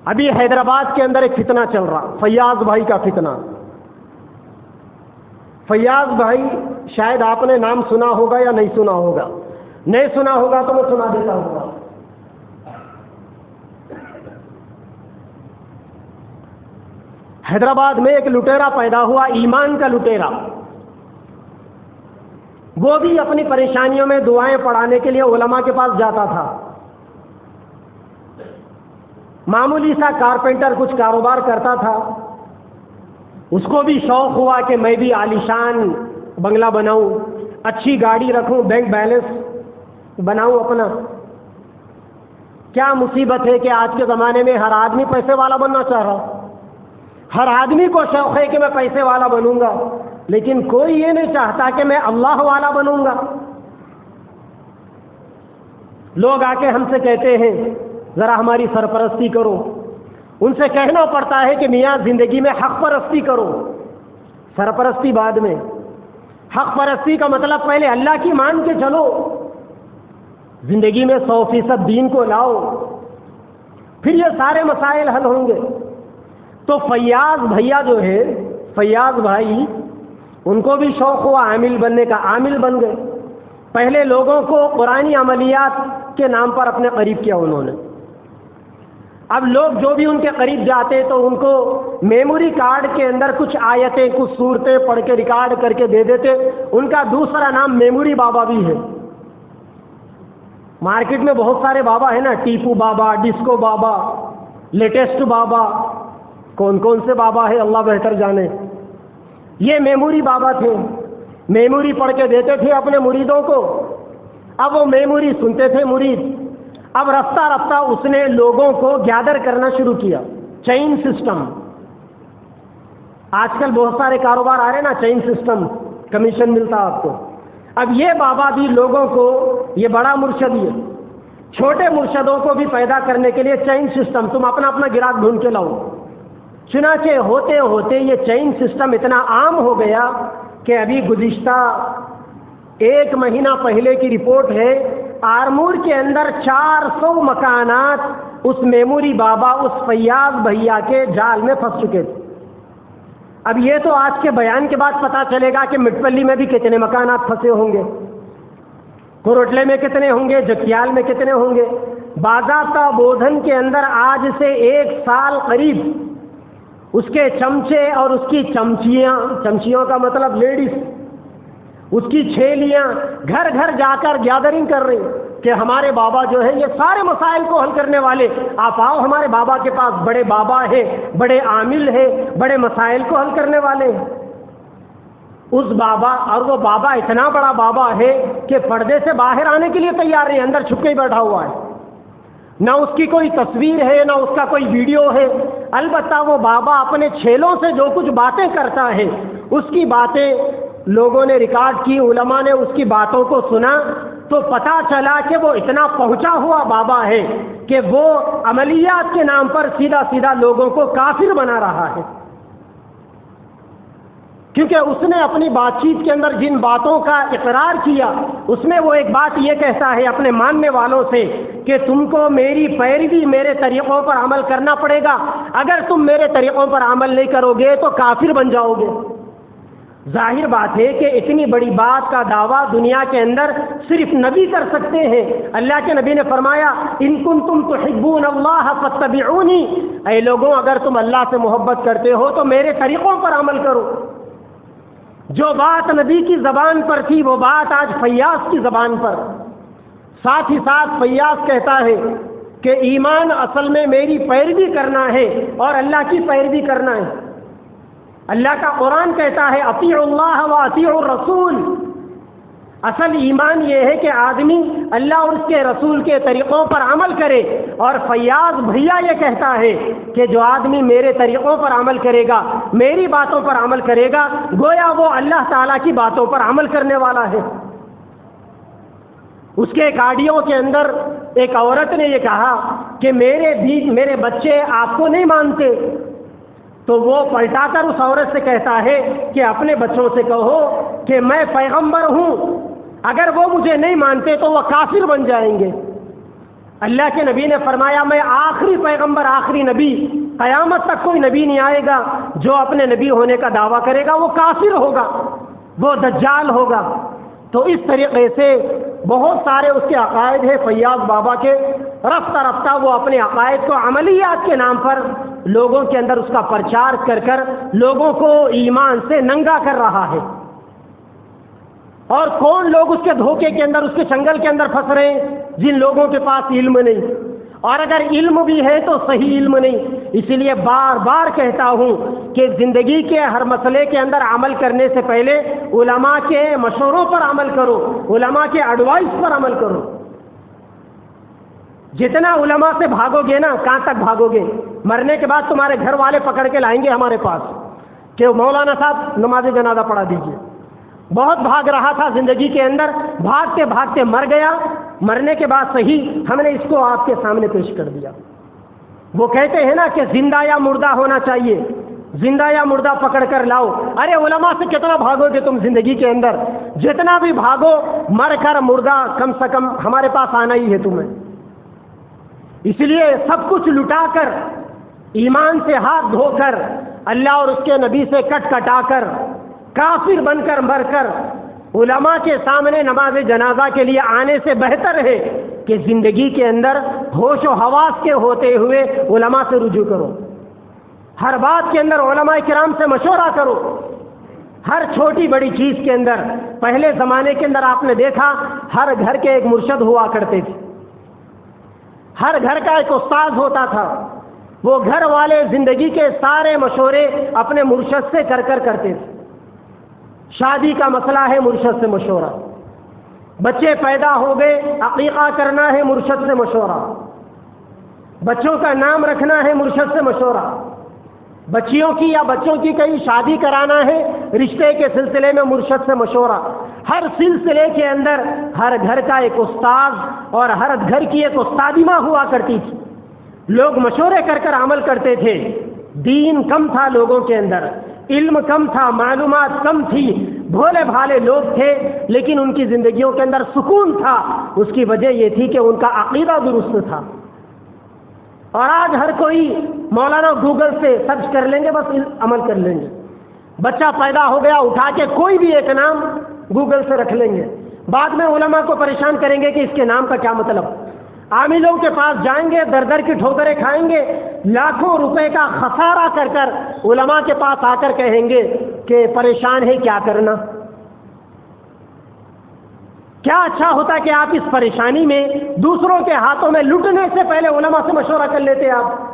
ابھی حیدرآباد کے اندر ایک فتنہ چل رہا، فیاض بھائی کا فتنہ. فیاض بھائی شاید آپ نے نام سنا ہوگا یا نہیں سنا ہوگا. نہیں سنا ہوگا تو میں سنا دیتا ہوں. حیدرآباد میں ایک لٹیرا پیدا ہوا، ایمان کا لٹیرا. وہ بھی اپنی پریشانیوں میں دعائیں پڑھانے کے لیے علماء کے پاس جاتا تھا. معمولی سا کارپینٹر کچھ کاروبار کرتا تھا. اس کو بھی شوق ہوا کہ میں بھی عالیشان بنگلہ بناؤں، اچھی گاڑی رکھوں، بینک بیلنس بناؤں اپنا. کیا مصیبت ہے کہ آج کے زمانے میں ہر آدمی پیسے والا بننا چاہ رہا. ہر آدمی کو شوق ہے کہ میں پیسے والا بنوں گا، لیکن کوئی یہ نہیں چاہتا کہ میں اللہ والا بنوں گا. لوگ آ کے ہم سے کہتے ہیں ذرا ہماری سرپرستی کرو. ان سے کہنا پڑتا ہے کہ میاں زندگی میں حق پرستی کرو، سرپرستی بعد میں. حق پرستی کا مطلب پہلے اللہ کی مان کے چلو، زندگی میں 100% دین کو لاؤ، پھر یہ سارے مسائل حل ہوں گے. تو فیاض بھیا جو ہے، فیاض بھائی، ان کو بھی شوق ہوا عامل بننے کا، عامل بن گئے. پہلے لوگوں کو قرآنی عملیات کے نام پر اپنے قریب کیا انہوں نے. اب لوگ جو بھی ان کے قریب جاتے تو ان کو میموری کارڈ کے اندر کچھ آیتیں، کچھ صورتیں پڑھ کے ریکارڈ کر کے دے دیتے. ان کا دوسرا نام میموری بابا بھی ہے. مارکیٹ میں بہت سارے بابا ہیں نا، ٹیپو بابا، ڈسکو بابا، لیٹسٹ بابا، کون کون سے بابا ہے اللہ بہتر جانے. یہ میموری بابا تھے، میموری پڑھ کے دیتے تھے اپنے مریدوں کو. اب وہ میموری سنتے تھے مرید. اب رفتہ رفتہ اس نے لوگوں کو گیدر کرنا شروع کیا. چین سسٹم، آج کل بہت سارے کاروبار آ رہے نا، چین سسٹم، کمیشن ملتا آپ کو. اب یہ بابا بھی لوگوں کو، یہ بڑا مرشد ہے، چھوٹے مرشدوں کو بھی پیدا کرنے کے لیے چین سسٹم، تم اپنا اپنا گراہک ڈھونڈ کے لاؤ. چنانچہ ہوتے ہوتے یہ چین سسٹم اتنا عام ہو گیا کہ ابھی گزشتہ 1 مہینہ پہلے کی رپورٹ ہے، آرمور کے اندر 400 مکانات اس میموری بابا، اس فیاض بھیا کے جال میں پھنس چکے تھے. اب یہ تو آج کے بیان کے بعد پتا چلے گا کہ مٹپلی میں بھی کتنے مکانات پھنسے ہوں گے، کوروٹلے میں کتنے ہوں گے، جکیال میں کتنے ہوں گے. باضابطہ بودھن کے اندر آج سے 1 سال قریب اس کے چمچے اور اس کی چمچیاں، چمچیوں کا مطلب لیڈیز، اس کی چھیلیاں گھر گھر جا کر گیدرنگ کر رہی کہ ہمارے بابا جو ہے یہ سارے مسائل کو حل کرنے والے، آپ آؤ ہمارے بابا کے پاس، بڑے بابا ہے، بڑے عامل ہے، بڑے مسائل کو حل کرنے والے. اس بابا، اور وہ بابا اتنا بڑا بابا ہے کہ پردے سے باہر آنے کے لیے تیار نہیں، اندر چھپ کے ہی بیٹھا ہوا ہے. نہ اس کی کوئی تصویر ہے، نہ اس کا کوئی ویڈیو ہے. البتہ وہ بابا اپنے چھیلوں سے جو کچھ باتیں کرتا ہے، اس کی باتیں لوگوں نے ریکارڈ کی، علماء نے اس کی باتوں کو سنا تو پتا چلا کہ وہ اتنا پہنچا ہوا بابا ہے کہ وہ عملیات کے نام پر سیدھا سیدھا لوگوں کو کافر بنا رہا ہے. کیونکہ اس نے اپنی بات چیت کے اندر جن باتوں کا اقرار کیا، اس میں وہ ایک بات یہ کہتا ہے اپنے ماننے والوں سے کہ تم کو میری پیروی، میرے طریقوں پر عمل کرنا پڑے گا. اگر تم میرے طریقوں پر عمل نہیں کرو گے تو کافر بن جاؤ گے. ظاہر بات ہے کہ اتنی بڑی بات کا دعویٰ دنیا کے اندر صرف نبی کر سکتے ہیں. اللہ کے نبی نے فرمایا ان کنتم تحبون اللہ فاتبعونی، اے لوگوں اگر تم اللہ سے محبت کرتے ہو تو میرے طریقوں پر عمل کرو. جو بات نبی کی زبان پر تھی وہ بات آج فیاض کی زبان پر. ساتھ ہی ساتھ فیاض کہتا ہے کہ ایمان اصل میں میری پیروی کرنا ہے اور اللہ کی پیروی کرنا ہے. اللہ کا قرآن کہتا ہے اطیعوا اللہ و اطیعوا الرسول. اصل ایمان یہ ہے کہ آدمی اللہ اور اس کے رسول کے طریقوں پر عمل کرے. اور فیاض بھیا یہ کہتا ہے کہ جو آدمی میرے طریقوں پر عمل کرے گا، میری باتوں پر عمل کرے گا، گویا وہ اللہ تعالیٰ کی باتوں پر عمل کرنے والا ہے. اس کے گاڑیوں کے اندر ایک عورت نے یہ کہا کہ میرے بچے آپ کو نہیں مانتے، تو وہ پلٹا کر اس عورت سے کہتا ہے کہ اپنے بچوں سے کہو کہ میں پیغمبر ہوں، اگر وہ مجھے نہیں مانتے تو وہ کافر بن جائیں گے. اللہ کے نبی نے فرمایا میں آخری پیغمبر، آخری نبی، قیامت تک کوئی نبی نہیں آئے گا جو اپنے نبی ہونے کا دعویٰ کرے گا وہ کافر ہوگا، وہ دجال ہوگا۔ تو اس طریقے سے بہت سارے اس کے عقائد ہیں فیاض بابا کے، رفتہ رفتہ وہ اپنے عقائد کو عملیات کے نام پر لوگوں کے اندر اس کا پرچار کر کر لوگوں کو ایمان سے ننگا کر رہا ہے۔ اور کون لوگ اس کے دھوکے کے اندر، اس کے چنگل کے اندر پھنس رہے ہیں؟ جن لوگوں کے پاس علم نہیں، اور اگر علم بھی ہے تو صحیح علم نہیں۔ اسی لیے بار بار کہتا ہوں کہ زندگی کے ہر مسئلے کے اندر عمل کرنے سے پہلے علماء کے مشوروں پر عمل کرو، علماء کے ایڈوائس پر عمل کرو۔ جتنا علماء سے بھاگو گے نا، کہاں تک بھاگو گے؟ مرنے کے بعد تمہارے گھر والے پکڑ کے لائیں گے ہمارے پاس کہ مولانا صاحب نماز جنازہ پڑھا دیجیے۔ بہت بھاگ رہا تھا زندگی کے اندر، بھاگتے بھاگتے مر گیا، مرنے کے بعد صحیح ہم نے اس کو آپ کے سامنے پیش کر دیا۔ وہ کہتے ہیں نا کہ زندہ یا مردہ ہونا چاہیے، زندہ یا مردہ پکڑ کر لاؤ۔ ارے علماء سے کتنا بھاگو گے تم زندگی کے اندر؟ جتنا بھی بھاگو مر کر مردہ کم سے کم ہمارے پاس آنا ہی ہے تمہیں۔ اس لیے سب کچھ لٹا کر، ایمان سے ہاتھ دھو کر، اللہ اور اس کے نبی سے کٹ کٹا کر، کافر بن کر مر کر علماء کے سامنے نماز جنازہ کے لیے آنے سے بہتر ہے کہ زندگی کے اندر ہوش و حواس کے ہوتے ہوئے علماء سے رجوع کرو۔ ہر بات کے اندر علماء کرام سے مشورہ کرو، ہر چھوٹی بڑی چیز کے اندر۔ پہلے زمانے کے اندر آپ نے دیکھا ہر گھر کے ایک مرشد ہوا کرتے تھے، ہر گھر کا ایک استاد ہوتا تھا، وہ گھر والے زندگی کے سارے مشورے اپنے مرشد سے کر کرتے تھے۔ شادی کا مسئلہ ہے مرشد سے مشورہ، بچے پیدا ہو گئے عقیقہ کرنا ہے مرشد سے مشورہ، بچوں کا نام رکھنا ہے مرشد سے مشورہ، بچیوں کی یا بچوں کی کہیں شادی کرانا ہے رشتے کے سلسلے میں مرشد سے مشورہ۔ ہر سلسلے کے اندر ہر گھر کا ایک استاد اور ہر گھر کی ایک استادمہ ہوا کرتی تھی، لوگ مشورے کر کر عمل کرتے تھے۔ دین کم تھا لوگوں کے اندر، علم کم تھا، معلومات کم تھی، بھولے بھالے لوگ تھے، لیکن ان کی زندگیوں کے اندر سکون تھا۔ اس کی وجہ یہ تھی کہ ان کا عقیدہ درست تھا۔ اور آج ہر کوئی مولانا گوگل سے سرچ کر لیں گے، بس عمل کر لیں گے۔ بچہ پیدا ہو گیا، اٹھا کے کوئی بھی ایک نام گوگل سے رکھ لیں گے، بعد میں علماء کو پریشان کریں گے کہ اس کے نام کا کیا مطلب۔ عاملوں کے پاس جائیں گے، در در کی ٹھوکریں کھائیں گے، لاکھوں روپے کا خسارہ کر کر علماء کے پاس آ کر کہیں گے کہ پریشان ہے کیا کرنا۔ کیا اچھا ہوتا کہ آپ اس پریشانی میں دوسروں کے ہاتھوں میں لٹنے سے پہلے علماء سے مشورہ کر لیتے آپ۔